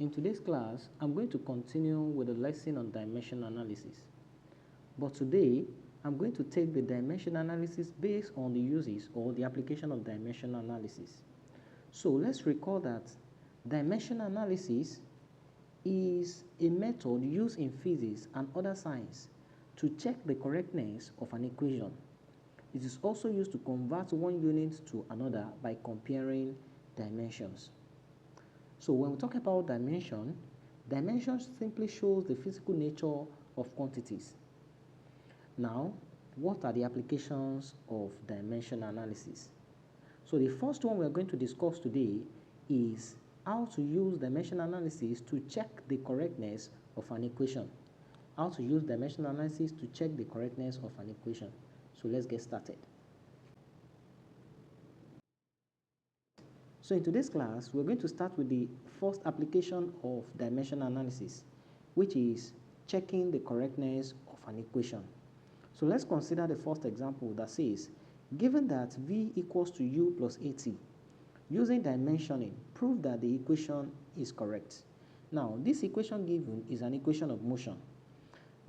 In today's class, I'm going to continue with a lesson on dimension analysis. But today, I'm going to take the dimension analysis based on the uses or the application of dimension analysis. So let's recall that dimension analysis is a method used in physics and other science to check the correctness of an equation. It is also used to convert one unit to another by comparing dimensions. So when we talk about dimension simply shows the physical nature of quantities. Now, what are the applications of dimension analysis? So the first one we are going to discuss today is how to use dimension analysis to check the correctness of an equation. How to use dimension analysis to check the correctness of an equation. So let's get started. So in today's class, we're going to start with the first application of dimension analysis, which is checking the correctness of an equation. So let's consider the first example that says, given that V equals to U plus AT, using dimensioning, prove that the equation is correct. Now, this equation given is an equation of motion,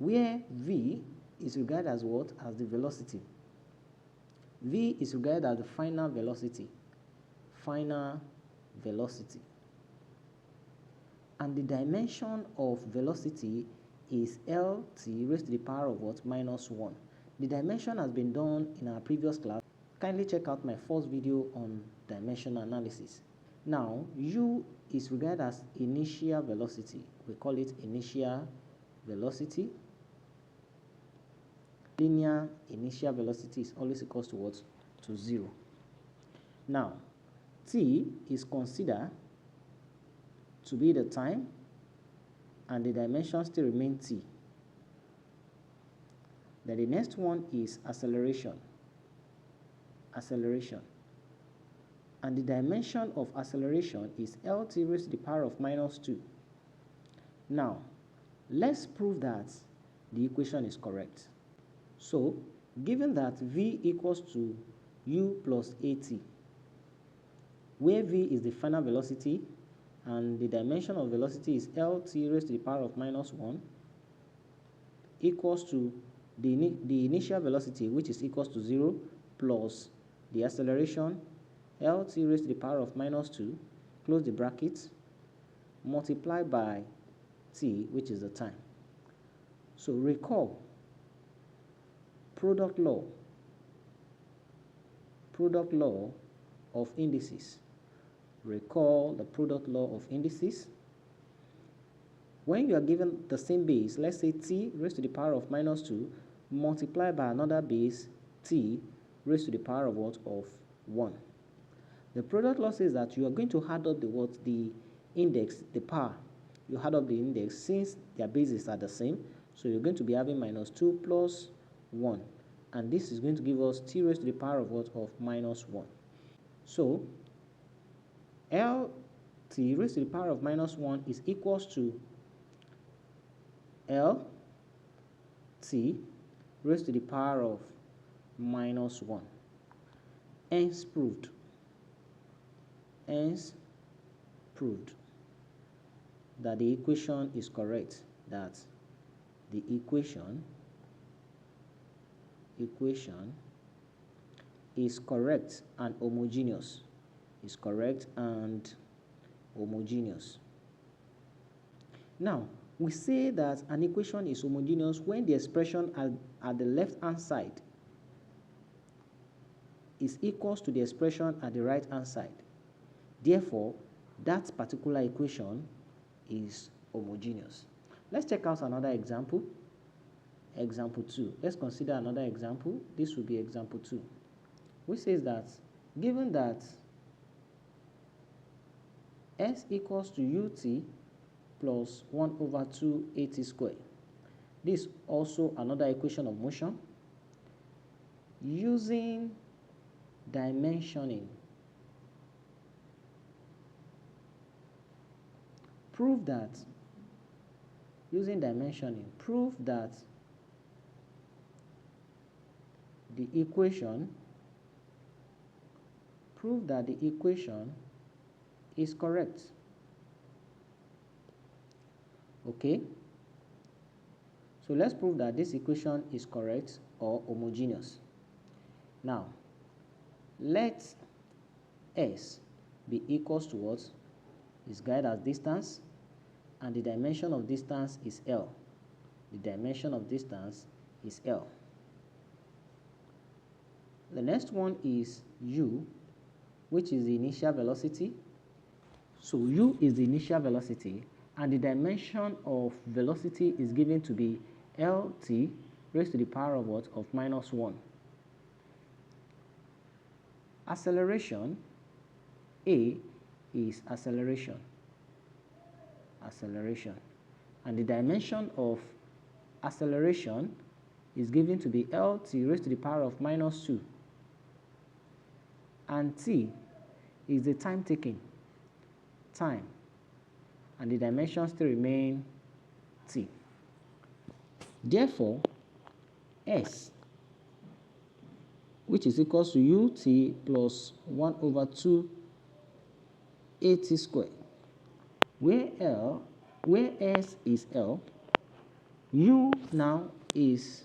where V is regarded as what? As the velocity. V is regarded as the final velocity. And the dimension of velocity is Lt raised to the power of what? Minus 1. The dimension has been done in our previous class. Kindly check out my first video on dimension analysis. Now, U is regarded as initial velocity. We call it initial velocity. Linear initial velocity is always equals to what? To 0. Now, T is considered to be the time, and the dimension still remain T. Then the next one is acceleration. And the dimension of acceleration is Lt raised to the power of minus 2. Now, let's prove that the equation is correct. So, given that V equals to U plus AT, where V is the final velocity and the dimension of velocity is Lt raised to the power of minus 1, equals to the initial velocity, which is equals to 0, plus the acceleration Lt raised to the power of minus 2, close the brackets, multiplied by T, which is the time. So recall product law of indices. Recall the product law of indices. When you are given the same base, let's say T raised to the power of minus 2, multiplied by another base T raised to the power of what? Of 1. The product law says that you are going to add up the index, the power. You add up the index since their bases are the same. So you're going to be having minus 2 plus 1. And this is going to give us T raised to the power of what? Of minus 1. So Lt raised to the power of minus 1 is equals to Lt raised to the power of minus 1. Hence proved that the equation is correct, that the equation is correct and homogeneous. Now, we say that an equation is homogeneous when the expression at the left-hand side is equals to the expression at the right-hand side. Therefore, that particular equation is homogeneous. Let's check out another example. Example 2. Let's consider another example. This will be example 2, which says that given that S equals to UT plus 1 over 2 AT squared. This is also another equation of motion. Using dimensioning, prove that the equation is correct. Okay, so let's prove that this equation is correct or homogeneous. Now let S be equals to what is guided as distance, and the dimension of distance is L. The dimension of distance is L. The next one is U, which is the initial velocity. So U is the initial velocity, and the dimension of velocity is given to be Lt raised to the power of what? Of minus 1. Acceleration, A is acceleration, and the dimension of acceleration is given to be Lt raised to the power of minus 2, and T is the time taken, and the dimensions still remain T. Therefore, S, which is equals to ut plus 1 over 2 at squared, where S is L, U now is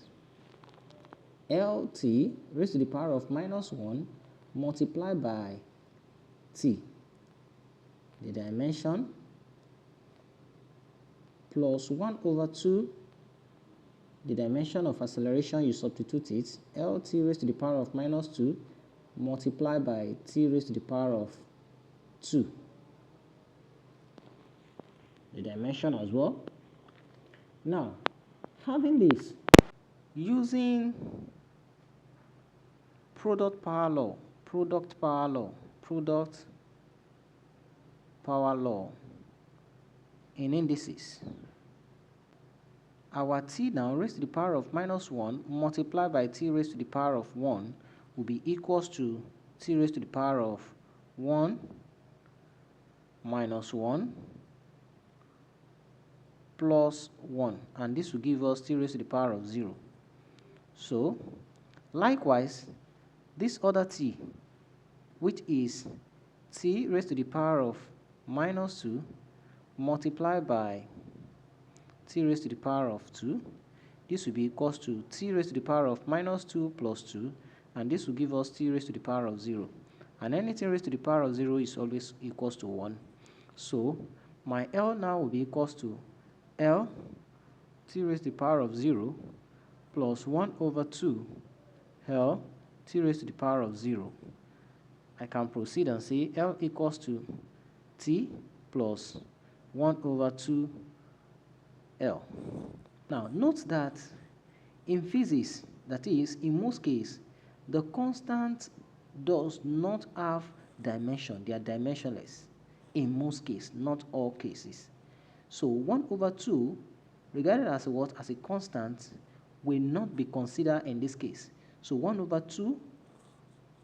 Lt raised to the power of minus 1 multiplied by T, the dimension, plus 1 over 2, the dimension of acceleration, you substitute it, Lt raised to the power of minus 2 multiplied by T raised to the power of 2, the dimension as well. Now, having this, using product power law in indices, our T now raised to the power of minus 1 multiplied by T raised to the power of 1 will be equals to T raised to the power of 1 minus 1 plus 1, and this will give us T raised to the power of 0. So, likewise, this other T, which is T raised to the power of minus 2 multiplied by T raised to the power of 2, this will be equals to T raised to the power of minus 2 plus 2, and this will give us T raised to the power of 0. And anything raised to the power of 0 is always equals to 1. So my L now will be equals to L T raised to the power of 0 plus 1 over 2 L T raised to the power of 0. I can proceed and say L equals to T plus 1 over 2 L. Now, note that in physics, that is, in most cases, the constant does not have dimension. They are dimensionless. In most cases, not all cases. So 1 over 2, regarded as a what? As a constant, will not be considered in this case. So 1 over 2,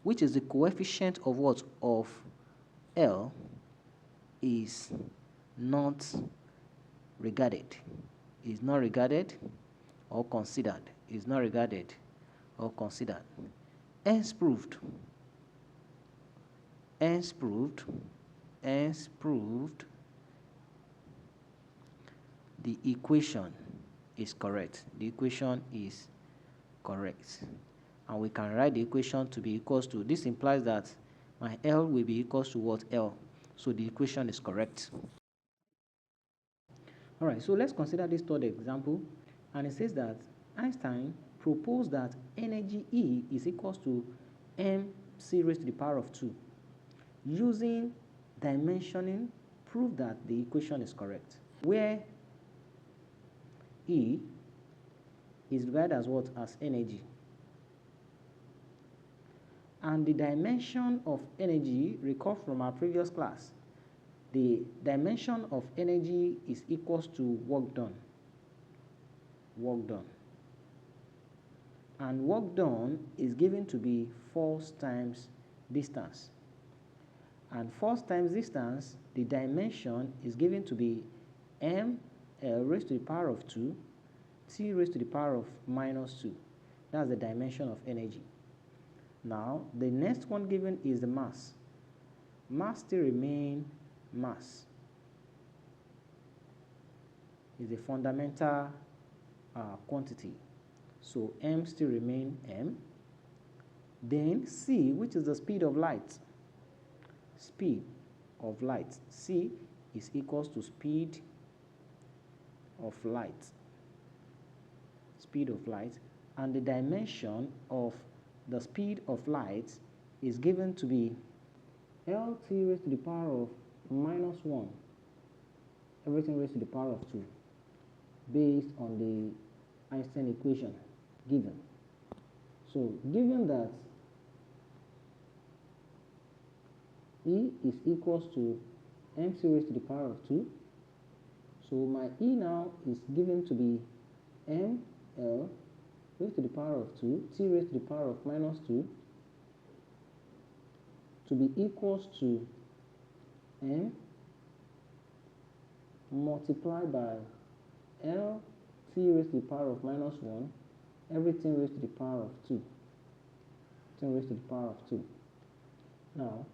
which is the coefficient of what? Of L, is not regarded. Is not regarded or considered. Is not regarded or considered. Hence proved. Hence proved. Hence proved. The equation is correct. The equation is correct. And we can write the equation to be equals to, this implies that my L will be equals to what? L. So the equation is correct. All right, so let's consider this third example. And it says that Einstein proposed that energy E is equals to mc raised to the power of 2. Using dimensioning, prove that the equation is correct, where E is divided as what? As energy. And the dimension of energy, recall from our previous class, the dimension of energy is equals to work done. Work done. And work done is given to be force times distance. And force times distance, the dimension is given to be m L raised to the power of 2, T raised to the power of minus 2. That's the dimension of energy. Now, the next one given is the mass. Mass still remain mass. is a fundamental quantity, so m still remain m. Then c, which is the speed of light, c is equals to speed of light, and the dimension of the speed of light is given to be Lt raised to the power of -1, everything raised to the power of 2, based on the Einstein equation given. So given that E is equals to mc raised to the power of 2, so my E now is given to be ml raised to the power of 2, t raised to the power of -2, to be equals to m multiplied by L t raised to the power of -1, everything raised to the power of 2. Now,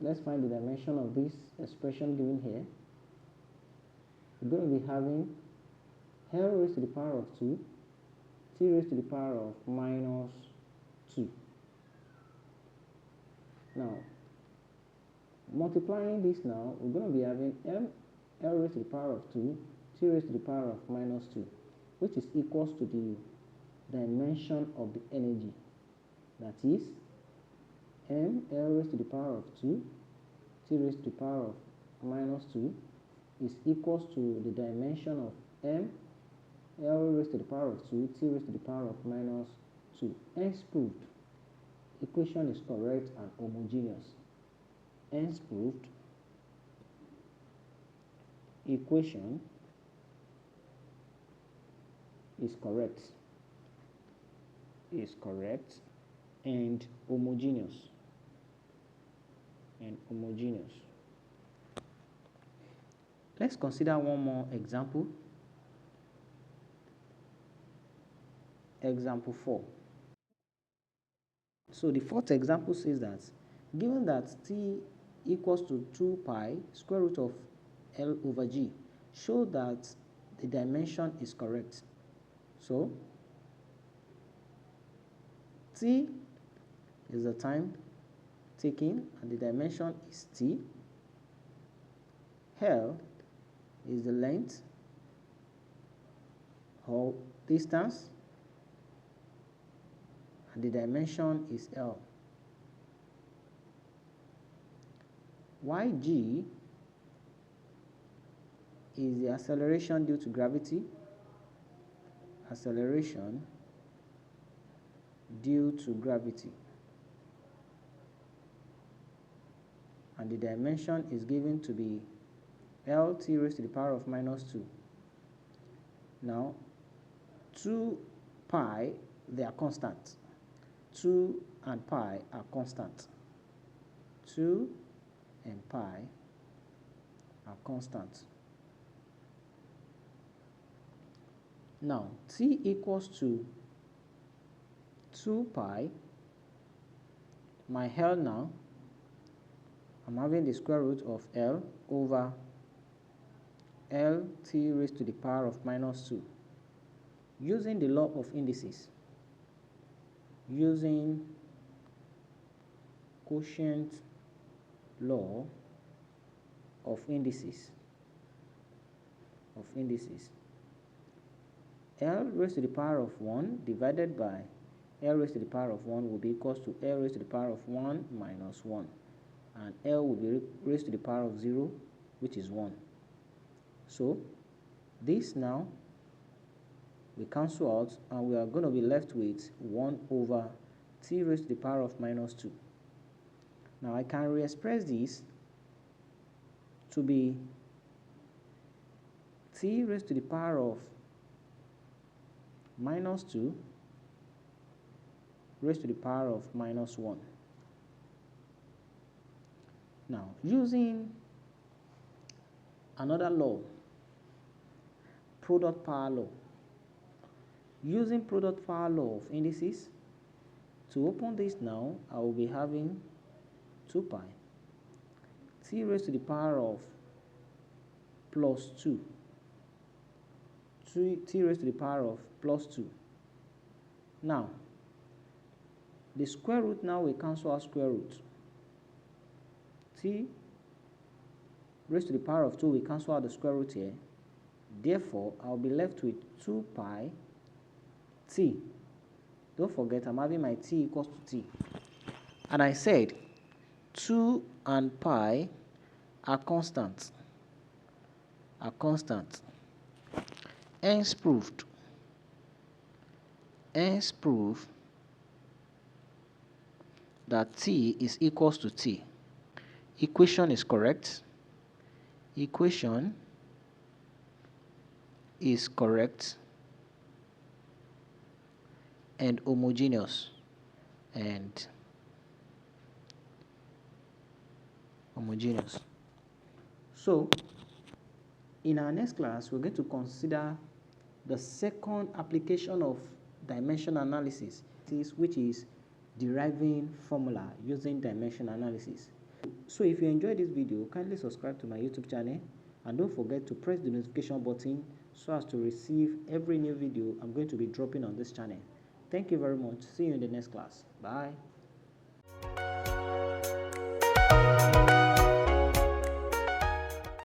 let's find the dimension of this expression given here. We're going to be having L raised to the power of 2, t raised to the power of -2. Now, multiplying this now, we're going to be having L raised to the power of 2, t raised to the power of -2, which is equals to the dimension of the energy. That is, L raised to the power of 2, t raised to the power of -2 is equals to the dimension of L raised to the power of 2, t raised to the power of -2. Hence proved, equation is correct and homogeneous. Hence proved, equation is correct and homogeneous. Let's consider one more example. Example 4. So the fourth example says that given that t equals to 2 pi square root of L over G, show that the dimension is correct. So t is the time taken and the dimension is t. L is the length or distance and the dimension is L. Yg is the acceleration due to gravity, and the dimension is given to be Lt raised to the power of -2. Now 2 pi, they are constant. 2 and pi are constant. 2 and pi are constant. Now t equals to 2 pi. My L now, I'm having the square root of L over Lt raised to the power of -2. Using the law of indices, using quotient law of indices, L raised to the power of 1 divided by L raised to the power of 1 will be equals to L raised to the power of 1 minus 1, and L will be raised to the power of 0, which is 1. So this now we cancel out and we are going to be left with 1 over t raised to the power of -2. Now I can re-express this to be t raised to the power of -2 raised to the power of -1. Now using another law, product power law. Using product power law of indices, to open this now, I will be having 2 pi t raised to the power of +2 t raised to the power of plus 2. Now, the square root now will cancel out square root. T raised to the power of 2 will cancel out the square root here. Therefore, I'll be left with 2 pi t. Don't forget, I'm having my t equals to t. And I said 2 and pi are constant. Hence proved. That t is equals to t. Equation is correct. Equation is correct and homogeneous. So, in our next class, we're going to consider the second application of dimension analysis, which is deriving formula using dimension analysis. So if you enjoyed this video, kindly subscribe to my YouTube channel and don't forget to press the notification button so as to receive every new video I'm going to be dropping on this channel. Thank you very much. See you in the next class. Bye.